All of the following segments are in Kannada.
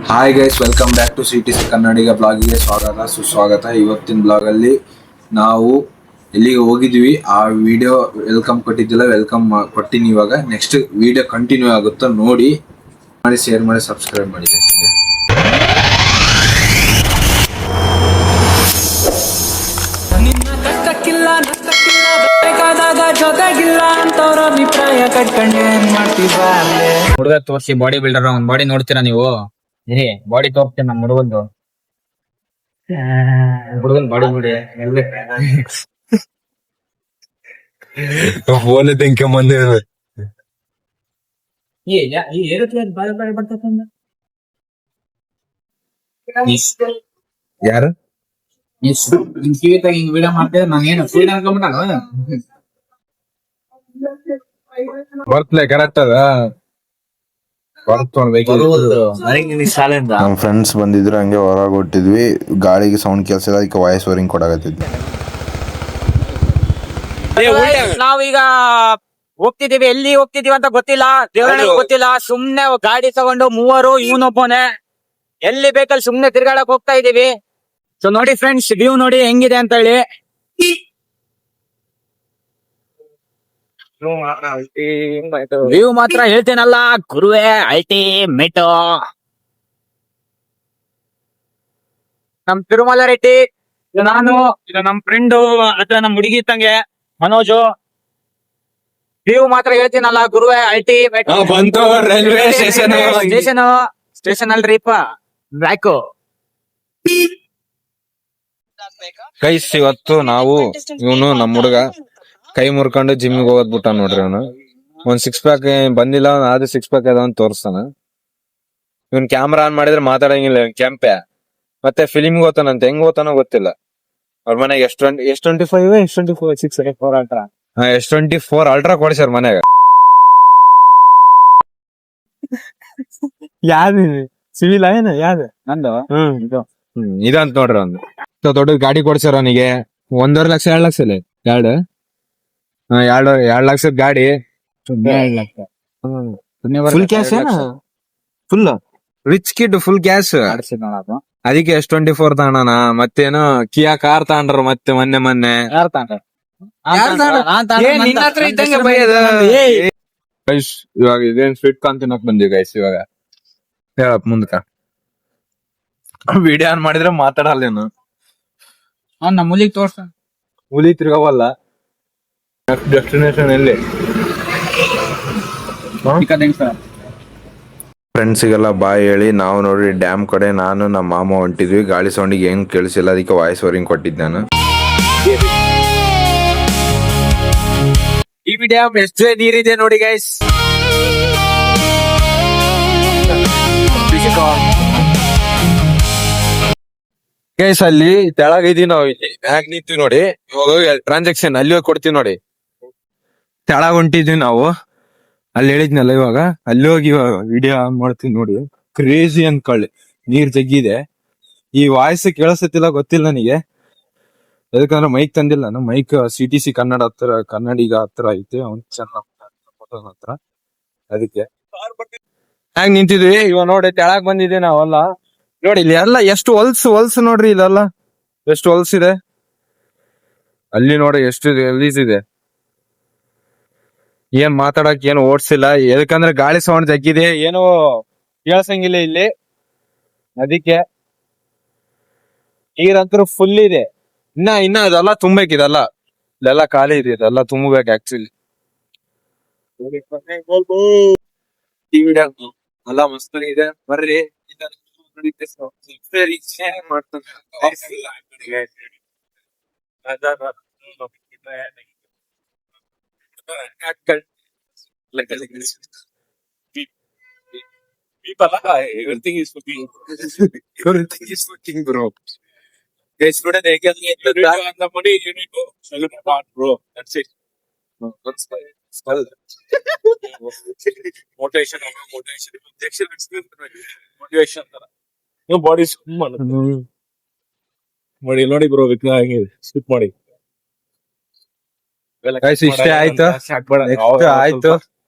Hi guys, welcome back to CTC Kannadiga ಬ್ಲಾಗಿಗೆ ಸ್ವಾಗತ ಸುಸ್ವಾಗತ. ಇವತ್ತಿನ ಬ್ಲಾಗಲ್ಲಿ ನಾವು ಎಲ್ಲಿಗೆ ಹೋಗಿದ್ವಿ ಆ ವಿಡಿಯೋ ವೆಲ್ಕಮ್ ಕೊಟ್ಟಿದ್ದಿಲ್ಲ, ವೆಲ್ಕಮ್ ಕೊಟ್ಟಿನಿ. ಇವಾಗ ನೆಕ್ಸ್ಟ್ ವಿಡಿಯೋ ಕಂಟಿನ್ಯೂ ಆಗುತ್ತಾ ನೋಡಿ, ಶೇರ್ ಮಾಡಿ, ಸಬ್ಸ್ಕ್ರೈಬ್ ಮಾಡಿ guys. ನಿನ್ನ ಕಷ್ಟಕ್ಕಿಲ್ಲ ನಷ್ಟಕ್ಕಿಲ್ಲ ಬೇಕಾದಾಗ ಜೊತೆಗಿಲ್ಲ ಅಂತವ್ರ ಅಭಿಪ್ರಾಯ ಕಟ್ಕೊಂಡೆ ಏನ್ ಮಾಡ್ತೀವಾ ಹುಡುಗ ತೋರಿಸಿ ಬಾಡಿ ಬಿಲ್ಡರ್ ಒಂದ್ ಬಾಡಿ ನೋಡ್ತೀರಾ ನೀವು? ಇರಿ ಬಾಡಿ ತೋರಿಸ್ತೀನಿ ನಮ್ಮ ಹುಡುಗಂದು ಬಾಡಿ ನೋಡಿ. ಫೋನ್ ತೆಂಕ ಮಂದಿ ಯಾರು ಹಿಂಗ್ ವಿಡಿಯೋ ಮಾಡ್ತಿದ್ರೆ ನಂಗೇನು ಫೀಲ್ಡ್ ಅನ್ಕೊಂಡ್ಬಿಟ್ಟಾಗ ಬರ್ತಲೇ ಕರೆಕ್ಟ್ ಅದ. ನಮ್ ಫ್ರೆಂಡ್ಸ್ ಬಂದಿದ್ರು, ಹಂಗೆ ಹೊರಗೆ ಹೊಟ್ಟಿದ್ವಿ. ಗಾಳಿಗೆ ಸೌಂಡ್ ಕೆಲಸ ಇಲ್ಲ, ಅದಕ್ಕೆ ವಾಯ್ಸ್ ಓವರಿಂಗ್ ಕೊಡಾಕತ್ತಿದ್ವಿ. ನಾವೀಗ ಹೋಗ್ತಿದೀವಿ. ಎಲ್ಲಿ ಹೋಗ್ತಿದೀವಿ ಅಂತ ಗೊತ್ತಿಲ್ಲ, ದೇವರನ್ನ ಗೊತ್ತಿಲ್ಲ. ಸುಮ್ನೆ ಗಾಡಿ ತಗೊಂಡು ಮೂವರು, ಇವನೊಬ್ಬನೇ ಎಲ್ಲಿ ಬೇಕಲ್ಲಿ ಸುಮ್ನೆ ತಿರ್ಗಾಡಕ್ ಹೋಗ್ತಾ ಇದೀವಿ. ಸೊ ನೋಡಿ ಫ್ರೆಂಡ್ಸ್, ವ್ಯೂ ನೋಡಿ ಹೆಂಗಿದೆ ಅಂತ ಹೇಳಿ. ವ್ಯೂ ಮಾತ್ರ ಹೇಳ್ತೇನಲ್ಲ ಗುರುವೇ ಅಲ್ಟಿಮೇಟ್. ನಮ್ ತಿರುಮಲ ರೆಡ್ಡಿ, ಇದು ನಾನು, ಇದು ನಮ್ ಫ್ರೆಂಡು ಅಥವಾ ನಮ್ ಹುಡುಗಿ ತಂಗೆ ಮನೋಜು. ವ್ಯೂ ಮಾತ್ರ ಹೇಳ್ತೀನಲ್ಲ ಗುರುವೇ ಅಲ್ಟಿಮೇಟ್. ಬಂತು ರೈಲ್ವೆ ಸ್ಟೇಷನ್ ಅಲ್ರಿಪ್ಪ ಬ್ಲ್ಯಾಕ್. ಗೈಸ್, ಇವತ್ತು ನಾವು ಇವನು ನಮ್ಮ ಹುಡುಗ ಕೈ ಮುರ್ಕೊಂಡು ಜಿಮ್ಗೆ ಹೋಗೋದ್ಬಿಟ್ಟ ನೋಡ್ರಿ. ಅವನು ಒಂದ್ 6 ಪ್ಯಾಕ್ ಬಂದಿಲ್ಲ, ಅದು 6 ಪ್ಯಾಕ್ ಅದ ಅಂತ ತೋರಿಸ್ತಾನ. ಇವನ್ ಕ್ಯಾಮ್ರಾ ಆನ್ ಮಾಡಿದ್ರೆ ಮಾತಾಡಂಗಿಲ್ಲ, ಕೆಂಪೆ. ಮತ್ತೆ ಫಿಲಿಮ್ಗೆ ಹೋತಾನಂತೆ, ಹೆಂಗ್ ಹೋತಾನೋ ಗೊತ್ತಿಲ್ಲ. ಅವ್ರ ಮನೆಗೆ S24 ಅಲ್ಟ್ರಾ ಕೊಡ್ಸ್ಯಾರ ಮನೆಗ. ಯಾವ್ದು ಸಿವಿಲ್ ಏನ ಯಾವ್ದು ನಂದು? ಇದಂತ ನೋಡ್ರಿ, ಒಂದು ದೊಡ್ಡ ಗಾಡಿ ಕೊಡ್ಸ್ಯಾರ ಅವನಿಗೆ. 1.5 ಲಕ್ಷ 2 ಲಕ್ಷ ಇಲ್ಲ, 2 ಲಕ್ಷದ ಗಾಡಿ. Full cash, full rich kid, full cash. ಅದಕ್ಕೆ S24 ತಗೋಣ. ಮತ್ತೇನು ಕಿಯಾ ಕಾರ್ ತಗೊಂಡ್ರ ಮತ್ತೆ ಮೊನ್ನೆ. ಇವಾಗ ಇದೇನ್ ಸ್ವೀಟ್ ಕಾರ್ನ್ ತಿನ್ನಕ್ ಬಂದಿವಿ ಗೈಸ್. ಇವಾಗ ಹೇಳಪ್ ಮುಂದಕ ವಿಡಿಯೋ ಆನ್ ಮಾಡಿದ್ರೆ ಮಾತಾಡಲ್ಲೇನು. ನಮ್ಮ ಮೂಲಿಗೆ ತೋರ್ಸ, ಹುಲಿ ತಿರ್ಗವಲ್ಲ. ಡೆಸ್ಟಿನೇಷನ್ ಎಲ್ಲಿ? ಫ್ರೆಂಡ್ಸಿಗೆಲ್ಲ ಬಾಯ್ ಹೇಳಿ ನಾವು ನೋಡಿ ಡ್ಯಾಮ್ ಕಡೆ ನಾನು ನಮ್ಮ ಮಾಮ ಹೊಂಟಿದ್ವಿ. ಗಾಳಿ ಸೌಂಡಿಗೆ ಏನು ಕೇಳಿಸಿಲ್ಲ, ಅದಕ್ಕೆ ವಾಯ್ಸ್ ಓವರಿಂಗ್ ಕೊಟ್ಟಿದ್ದೆ ನಾನು. ಈ ವಿಡಿಯೋ ಎಷ್ಟು ನೀರಿದೆ ನೋಡಿ ಗೈಸ್. ಗೈಸ್, ಅಲ್ಲಿ ತೆಳಗಿದೀವಿ ನಾವು. ಇಲ್ಲಿ ಮ್ಯಾಗ ನಿಂತೀವಿ ನೋಡಿ. ಇವಾಗ ಟ್ರಾನ್ಸಾಕ್ಷನ್ ಅಲ್ಲಿ ಹೋಗಿ ಕೊಡ್ತೀವಿ ನೋಡಿ. ತೆಳಗ ಹೊಂಟಿದ್ವಿ ನಾವು. ಅಲ್ಲಿ ಹೇಳಿದ್ನಲ್ಲ, ಇವಾಗ ಅಲ್ಲಿ ಹೋಗಿ ವಿಡಿಯೋ ಆನ್ ಮಾಡ್ತೀವಿ ನೋಡಿ. ಕ್ರೇಜಿ ಅನ್ಕೊಳ್ಳಿ, ನೀರ್ ಜಗ್ಗಿದೆ. ಈ ವಾಯ್ಸ್ ಕೇಳಿಸತಿಲ್ಲ, ಗೊತ್ತಿಲ್ಲ ನನಗೆ. ಯಾಕಂದ್ರೆ ಮೈಕ್ ತಂದಿಲ್ಲ ನಾನು. ಮೈಕ್ CTC ಕನ್ನಡ ಕನ್ನಡಿಗ ಹತ್ರ ಐತೆ, ಅವ್ನ್ ಚೆನ್ನಾಗ್ ಹತ್ರ. ಅದಕ್ಕೆ ಹ್ಯಾಂಗ್ ನಿಂತಿದ್ವಿ. ಇವಾಗ ನೋಡಿ ತೆಳಗ್ ಬಂದಿದ್ವಿ ನಾವೆಲ್ಲ. ನೋಡಿ ಇಲ್ಲಿ ಎಲ್ಲ ಎಷ್ಟು ಹೊಲ್ಸು ನೋಡ್ರಿ. ಇದೆಲ್ಲ ಎಷ್ಟು ಹೊಲ್ಸಿದೆ. ಅಲ್ಲಿ ನೋಡಿ ಎಷ್ಟು ಗಲೀಜ್ ಇದೆ. ಏನ್ ಮಾತಾಡಕ್ ಏನು ಓಡ್ಸಿಲ್ಲ, ಯಾಕಂದ್ರೆ ಗಾಳಿ ಸೌಂಡ್ ಜಗ್ಗಿದೆ, ಏನೋ ಕೇಳ್ಸಂಗಿಲ್ಲ ಇಲ್ಲಿ. ಅದಕ್ಕೆ ನೀರಂತರೂ ಫುಲ್ ಇದೆ. ಇನ್ನ ಇದೆಲ್ಲ ತುಂಬಬೇಕು. ಇದೆಲ್ಲ ಖಾಲಿ ಇದೆ, ಇದೆಲ್ಲ ತುಂಬಬೇಕು ಆಕ್ಚುಲಿ. ಈ ವಿಡಿಯೋ ಎಲ್ಲ ಮಸ್ತ್ ಇದೆ, ಬರ್ರಿ. Everything is cooking, bro. Guys, today they can get the money. You need to sell it apart, bro. That's it. Spell. Motivation. Motivation. No body ಮಾಡಿ ನೋಡಿ ಬ್ರೋ, ಸ್ಕಿಪ್ ಮಾಡಿ. ಇಷ್ಟೇ ಆಯ್ತು. ಆಯ್ತು.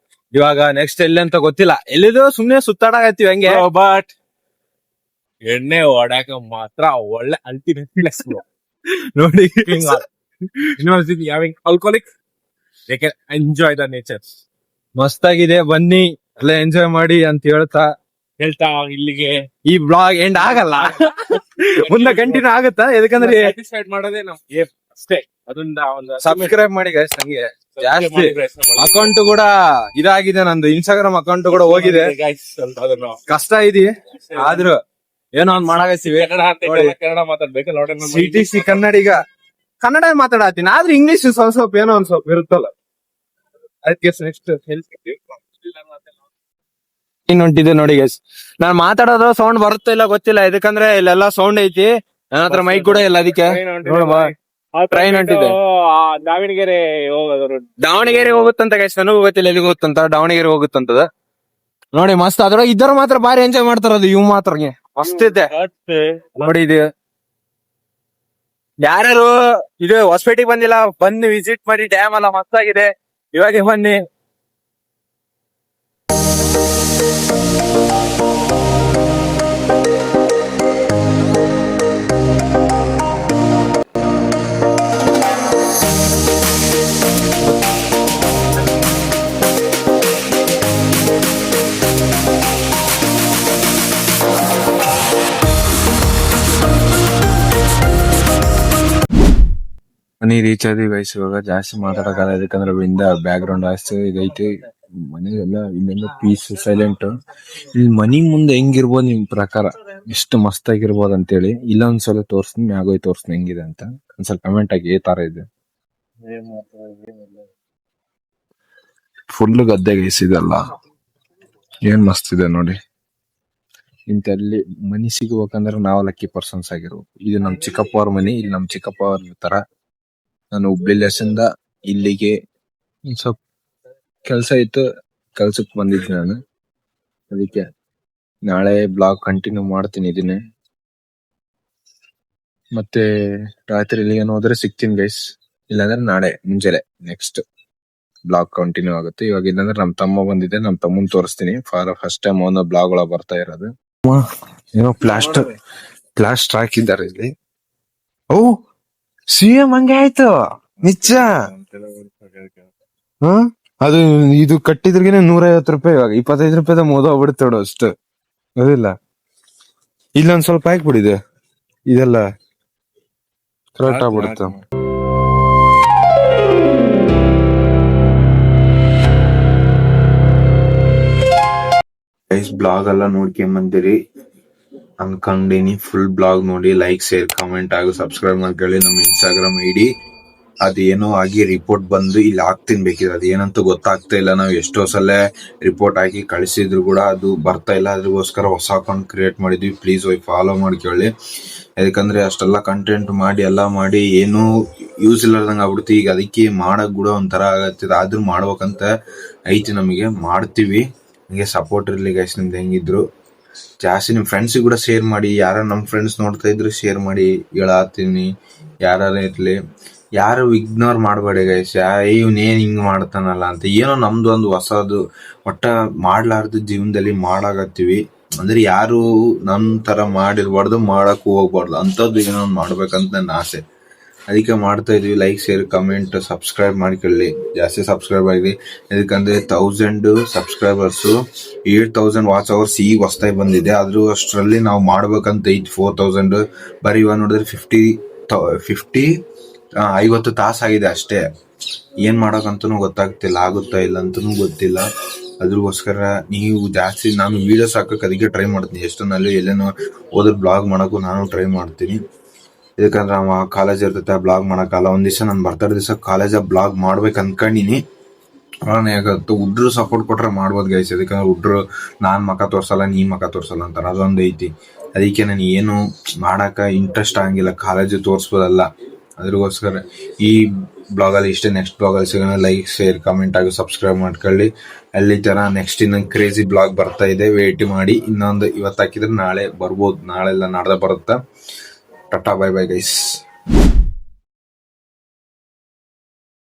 ಇವಾಗ ನೆಕ್ಸ್ಟ್ ಎಲ್ಲಿ ಅಂತ ಗೊತ್ತಿಲ್ಲ. ಎಲ್ಲಿದು ಸುಮ್ನೆ ಸುತ್ತಾಡಕತ್ತೀವಿ ಹಂಗೆ. ಬಟ್ ಎಣ್ಣೆ ಹೊಡ್ಯಾಕ ಮಾತ್ರ ಒಳ್ಳೆ ಅಲ್ಟಿಮೇಟ್ ಪ್ಲೇಸ್ ನೋಡಿ university having alcoholic they can enjoy the nature. ಮಸ್ತಾಗಿದೆ, ಬನ್ನಿ ಎಲ್ಲ ಎಂಜಾಯ್ ಮಾಡಿ ಅಂತ ಹೇಳ್ತಾ ಇಲ್ಲಿಗೆ ಈ ಬ್ಲಾಗ್ ಎಂಡ್ ಆಗಲ್ಲ, ಮುಂದೆ ಕಂಟಿನ್ಯೂ ಆಗುತ್ತಾ? ಯಾಕಂದ್ರೆ ಸ್ಯಾಟಿಸ್ಫೈಡ್ ಮಾಡೋದೇ ನಮ್ಗೆ ಅಷ್ಟೇ. ಅದನ್ನ ಒಂದು ಸಬ್ಸ್ಕ್ರೈಬ್ ಮಾಡಿ ಗೈಸ್. ನಂಗೆ ಜಾಸ್ತಿ ಅಕೌಂಟ್ ಕೂಡ ಇದಾಗಿದೆ, ನಂದು ಇನ್ಸ್ಟಾಗ್ರಾಮ್ ಅಕೌಂಟ್ ಕೂಡ ಹೋಗಿದೆ. ಕಷ್ಟ ಇದೆ, ಆದ್ರೂ ಏನೋ ಒಂದ್ ಮಾಡಾಕತ್ತೀವಿ. ಕನ್ನಡ ಮಾತಾಡ್ಬೇಕು ನೋಡಿ. CTC ಕನ್ನಡಿಗ, ಕನ್ನಡ ಮಾತಾಡತ್ತೀನಿ, ಆದ್ರೆ ಇಂಗ್ಲಿಷ್ ಸ್ವಲ್ಪ ಸ್ವಲ್ಪ ಏನೋ ಒಂದ್ ಸ್ವಲ್ಪ ಇರುತ್ತಲ್ಲ. ಅದಕ್ಕೆ ನೆಕ್ಸ್ಟ್ ಇನ್ ಹೊಂಟಿದೆ ನೋಡಿ ಗೈಸ್. ನಾನ್ ಮಾತಾಡೋದು ಸೌಂಡ್ ಬರುತ್ತಾ ಇಲ್ಲ ಗೊತ್ತಿಲ್ಲ, ಇದಕ್ಕಂದ್ರೆ ಇಲ್ಲೆಲ್ಲ ಸೌಂಡ್ ಐತಿ, ನನ್ನ ಹತ್ರ ಮೈಕ್ ಕೂಡ ಇಲ್ಲ. ಅದಕ್ಕೆ ಟ್ರೈನ್ ಹೊಂಟಿದೆ, ದಾವಣಗೆರೆ ಹೋಗೋದು. ದಾವಣಗೆರೆ ಹೋಗುತ್ತಂತ ಗೈಸ್, ನನಗೂ ಗೊತ್ತಿಲ್ಲ ಎಲ್ಲಿಗೆ ಹೋಗುತ್ತಂತ. ದಾವಣಗೆರೆ ಹೋಗುತ್ತಂತದ ನೋಡಿ, ಮಸ್ತ್. ಅದ್ರೊಳಗೆ ಇದ್ದರು ಮಾತ್ರ ಬಾರಿ ಎಂಜಾಯ್ ಮಾಡ್ತಾರ, ಅದು ಇವ್ ಮಾತ್ರ ಮಸ್ತ್ ಇದೆ ನೋಡಿ. ಇದು ಯಾರ್ಯಾರು ಇದು ಹೊಸಪೇಟೆಗೆ ಬಂದಿಲ್ಲ, ಬನ್ನಿ ವಿಸಿಟ್ ಮಾಡಿ, ಡ್ಯಾಮ್ ಎಲ್ಲ ಮಸ್ತಾಗಿದೆ. ಇವಾಗ ಬನ್ನಿ. ಮನಿ ರೀಚ್ ಆದ್ವಿ ಗೈಸ್. ಇವಾಗ ಜಾಸ್ತಿ ಮಾತಾಡಕ್ಕಾಗಲ್ಲ, ಯಾಕಂದ್ರೆ ಇಂದ ಬ್ಯಾಕ್ ಗ್ರೌಂಡ್ ಆಸ್ತಿ ಇದೈತಿ. ಮನೆಗೆಲ್ಲ ಇಲ್ಲೆಲ್ಲ ಪೀಸ್ ಸೈಲೆಂಟ್. ಇಲ್ಲಿ ಮನಿ ಮುಂದೆ ಹೆಂಗಿರ್ಬೋದು ನಿಮ್ ಪ್ರಕಾರ, ಎಷ್ಟು ಮಸ್ತ್ ಆಗಿರ್ಬೋದು ಅಂತೇಳಿ ಇಲ್ಲೊಂದ್ಸಲ ತೋರ್ಸ್ತೀನಿ, ಮ್ಯಾಗೋಯ್ ತೋರ್ಸ್ತೀನಿ ಹೆಂಗಿದೆ ಅಂತ. ಒಂದ್ಸಲ ಕಮೆಂಟ್ ಆಗಿ ತರ ಇದೆ. ಫುಲ್ ಗದ್ದೆ ಗೈಸ್ ಇದೆಲ್ಲ, ಏನ್ ಮಸ್ತ್ ಇದೆ ನೋಡಿ. ಇಂತಲ್ಲಿ ಮನಿ ಸಿಗ್ಬೇಕಂದ್ರೆ ನಾವು ಲಕ್ಕಿ ಪರ್ಸನ್ಸ್ ಆಗಿರ್ಬೇಕು. ಇದು ನಮ್ ಚಿಕ್ಕಪ್ಪ ಅವ್ರ ಮನಿ, ಇಲ್ಲಿ ನಮ್ ಚಿಕ್ಕಪ್ಪ ಅವ್ರ ತರ. ನಾನು ಹುಬ್ಳಿ ಲೆಸ್ಸಿಂದ ಇಲ್ಲಿಗೆ ಸ್ವಲ್ಪ ಕೆಲ್ಸ ಇತ್ತು, ಕೆಲ್ಸಕ್ಕೆ ಬಂದಿದ್ದೆ ನಾನು. ಅದಕ್ಕೆ ನಾಳೆ ಬ್ಲಾಗ್ ಕಂಟಿನ್ಯೂ ಮಾಡ್ತೀನಿ ಇದನ್ನೇ. ಮತ್ತೆ ರಾತ್ರಿ ಇಲ್ಲಿಗೆ ಹೋದ್ರೆ ಸಿಗ್ತೀನಿ ಗೈಸ್, ಇಲ್ಲಾಂದ್ರೆ ನಾಳೆ ಮುಂಜಾನೆ ನೆಕ್ಸ್ಟ್ ಬ್ಲಾಗ್ ಕಂಟಿನ್ಯೂ ಆಗುತ್ತೆ. ಇವಾಗ ಇಲ್ಲಾಂದ್ರೆ ನಮ್ ತಮ್ಮ ಬಂದಿದೆ, ನಮ್ ತಮ್ಮನ್ ತೋರಿಸ್ತೀನಿ. ಫಸ್ಟ್ ಟೈಮ್ ಅವನ ಬ್ಲಾಗ್ ಒಳಗೆ ಬರ್ತಾ ಇರೋದು. ಏನೋ ಪ್ಲಾಸ್ಟರ್ ಹಾಕಿದ್ದಾರೆ ಇಲ್ಲಿ. ಓ CM ಹಂಗೆ ಆಯ್ತು ನಿಜ. ಅದು ಇದು ಕಟ್ಟಿದ್ರಿಗೇನೆ 150 ರೂಪಾಯಿ, ಇವಾಗ 25 ರೂಪಾಯಿದ ಹೋಗ್ಬಿಡುತ್ತೆ ನೋಡು ಅಷ್ಟು. ಅದಿಲ್ಲ, ಇಲ್ಲೊಂದ್ ಸ್ವಲ್ಪ ಹಾಕ್ಬಿಡಿದೆ, ಇದೆಲ್ಲ ಕರೆಕ್ಟ್ ಆಗ್ಬಿಡುತ್ತೆ. ಬ್ಲಾಗ್ ಎಲ್ಲ ನೋಡ್ಕೊಂಡ್ ಬಂದಿರಿ ಅನ್ಕೊಂಡಿನಿ. ಫುಲ್ ಬ್ಲಾಗ್ ನೋಡಿ, ಲೈಕ್, ಶೇರ್, ಕಾಮೆಂಟ್ ಹಾಗೂ ಸಬ್ಸ್ಕ್ರೈಬ್ ಮಾಡ್ಕೊಳ್ಳಿ. ನಮ್ಮ ಇನ್ಸ್ಟಾಗ್ರಾಮ್ ID ಅದೇನೋ ಆಗಿ ರಿಪೋರ್ಟ್ ಬಂದು ಇಲ್ಲಿ ಹಾಕ್ತೀನಿ ಬೇಕಿದ್ರೆ. ಅದೇನಂತೂ ಗೊತ್ತಾಗ್ತಾ ಇಲ್ಲ. ನಾವು ಎಷ್ಟೋ ಸಲ ರಿಪೋರ್ಟ್ ಹಾಕಿ ಕಳಿಸಿದ್ರು ಕೂಡ ಅದು ಬರ್ತಾ ಇಲ್ಲ. ಅದಕ್ಕೋಸ್ಕರ ಹೊಸ ಅಕೌಂಟ್ ಕ್ರಿಯೇಟ್ ಮಾಡಿದ್ವಿ. ಪ್ಲೀಸ್ ಹೋಗಿ ಫಾಲೋ ಮಾಡ್ಕೊಳ್ಳಿ. ಯಾಕಂದ್ರೆ ಅಷ್ಟೆಲ್ಲ ಕಂಟೆಂಟ್ ಮಾಡಿ ಎಲ್ಲ ಮಾಡಿ ಏನು ಯೂಸ್ ಇಲ್ಲಾರ್ದಂಗ ಆಗ್ಬಿಡ್ತೀವಿ. ಈಗ ಅದಕ್ಕೆ ಮಾಡಕ್ ಕೂಡ ಒಂಥರ ಆಗತ್ತಿದೆ, ಆದ್ರೂ ಮಾಡ್ಬೇಕಂತ ಐತಿ, ನಮಗೆ ಮಾಡ್ತೀವಿ. ಹಿಂಗೆ ಸಪೋರ್ಟ್ ಇರ್ಲಿ ಗೈಸ್ ನಿಮ್ದು ಹೆಂಗಿದ್ರು. ಜಾಸ್ತಿ ನಿಮ್ ಫ್ರೆಂಡ್ಸಿಗೆ ಕೂಡ ಶೇರ್ ಮಾಡಿ. ಯಾರ ನಮ್ ಫ್ರೆಂಡ್ಸ್ ನೋಡ್ತಾ ಇದ್ರು ಶೇರ್ ಮಾಡಿ, ಹೇಳತ್ತೀನಿ. ಯಾರ ಇರ್ಲಿ, ಯಾರು ಇಗ್ನೋರ್ ಮಾಡಬೇಡಿ ಗೈಸ್. ಇವ್ನೇನ್ ಹಿಂಗ್ ಮಾಡ್ತಾನಲ್ಲ ಅಂತ. ಏನೋ ನಮ್ದು ಒಂದು ಹೊಸದು ಒಟ್ಟ ಮಾಡ್ಲಾರ್ದು ಜೀವನದಲ್ಲಿ ಮಾಡಾಕತ್ತೀವಿ. ಅಂದ್ರೆ ಯಾರು ನಮ್ ತರ ಮಾಡಿರ್ಬಾರ್ದು, ಮಾಡಕ್ ಹೋಗ್ಬಾರ್ದು, ಅಂತದ್ದು ಏನೋ ಮಾಡ್ಬೇಕಂತ ನನ್ನ ಆಸೆ. ಅದಕ್ಕೆ ಮಾಡ್ತಾ ಇದೀವಿ. ಲೈಕ್, ಶೇರ್, ಕಮೆಂಟ್, ಸಬ್ಸ್ಕ್ರೈಬ್ ಮಾಡ್ಕೊಳ್ಳಿ. ಜಾಸ್ತಿ ಸಬ್ಸ್ಕ್ರೈಬ್ ಆಗಿ, ಇದಕ್ಕಂದ್ರೆ 1000 ಸಬ್ಸ್ಕ್ರೈಬರ್ಸ್, 8000 ವಾಚ್ ಅವರ್ಸ್ ಈಗ ಹೊಸದಾಗಿ ಬಂದಿದೆ. ಆದ್ರೂ ಅಷ್ಟರಲ್ಲಿ ನಾವು ಮಾಡ್ಬೇಕಂತ ಐತಿ 4000. ಬರೀ ಇವಾಗ ನೋಡಿದ್ರೆ 50 ತಾಸು ಆಗಿದೆ ಅಷ್ಟೇ. ಏನ್ ಮಾಡೋಕಂತನೂ ಗೊತ್ತಾಗ್ತಿಲ್ಲ, ಆಗುತ್ತಾ ಇಲ್ಲ ಅಂತನೂ ಗೊತ್ತಿಲ್ಲ. ಅದ್ರಗೋಸ್ಕರ ನೀವು ಜಾಸ್ತಿ ನಾನು ವಿಡಿಯೋಸ್ ಹಾಕಕ್ ಅದಕ್ಕೆ ಟ್ರೈ ಮಾಡ್ತೀನಿ. ಎಷ್ಟೊಂದಲ್ಲಿ ಎಲ್ಲೇನೋ ಹೋದ್ರೆ ಬ್ಲಾಗ್ ಮಾಡೋಕ್ಕೂ ನಾನು ಟ್ರೈ ಮಾಡ್ತೀನಿ. ಯಾಕಂದ್ರೆ ಅವ ಕಾಲೇಜ್ ಇರ್ತೈತೆ, ಬ್ಲಾಗ್ ಮಾಡಕ್ಕಲ್ಲ. ಒಂದ್ ದಿವಸ ನನ್ ಬರ್ತಡೇ ದಿವಸ ಕಾಲೇಜ್ ಬ್ಲಾಗ್ ಮಾಡ್ಬೇಕು ಅನ್ಕೊಂಡಿನಿ. ಹುಡ್ರು ಸಪೋರ್ಟ್ ಕೊಟ್ರೆ ಮಾಡ್ಬೋದು ಗೈಸ್. ಯಾಕಂದ್ರೆ ಹುಡ್ರು ನಾನ್ ಮಕ ತೋರ್ಸಲ್ಲ, ನೀ ಮಕ ತೋರ್ಸಲ್ಲ ಅಂತಾರ, ಅದೊಂದು ಐತಿ. ಅದಕ್ಕೆ ನಾನು ಏನು ಮಾಡಾಕ ಇಂಟ್ರೆಸ್ಟ್ ಆಗಂಗಿಲ್ಲ, ಕಾಲೇಜ್ ತೋರ್ಸ್ಬೋದಲ್ಲ. ಅದ್ರಗೋಸ್ಕರ ಈ ಬ್ಲಾಗಲ್ಲಿ ಇಷ್ಟೇ. ನೆಕ್ಸ್ಟ್ ಬ್ಲಾಗಲ್ಲಿ ಸಿಗೋಣ. ಲೈಕ್, ಶೇರ್, ಕಮೆಂಟ್ ಹಾಗೂ ಸಬ್ಸ್ಕ್ರೈಬ್ ಮಾಡ್ಕೊಳ್ಳಿ. ಅಲ್ಲಿ ತರ ನೆಕ್ಸ್ಟ್ ಇನ್ನೊಂದು ಕ್ರೇಜಿ ಬ್ಲಾಗ್ ಬರ್ತಾ ಇದೆ, ವೇಟ್ ಮಾಡಿ. ಇನ್ನೊಂದು ಇವತ್ತು ಹಾಕಿದ್ರೆ ನಾಳೆ ಬರ್ಬೋದು, ನಾಳೆ ಇಲ್ಲ ನಾಡ್ದ ಬರುತ್ತಾ. Tata, bye bye guys.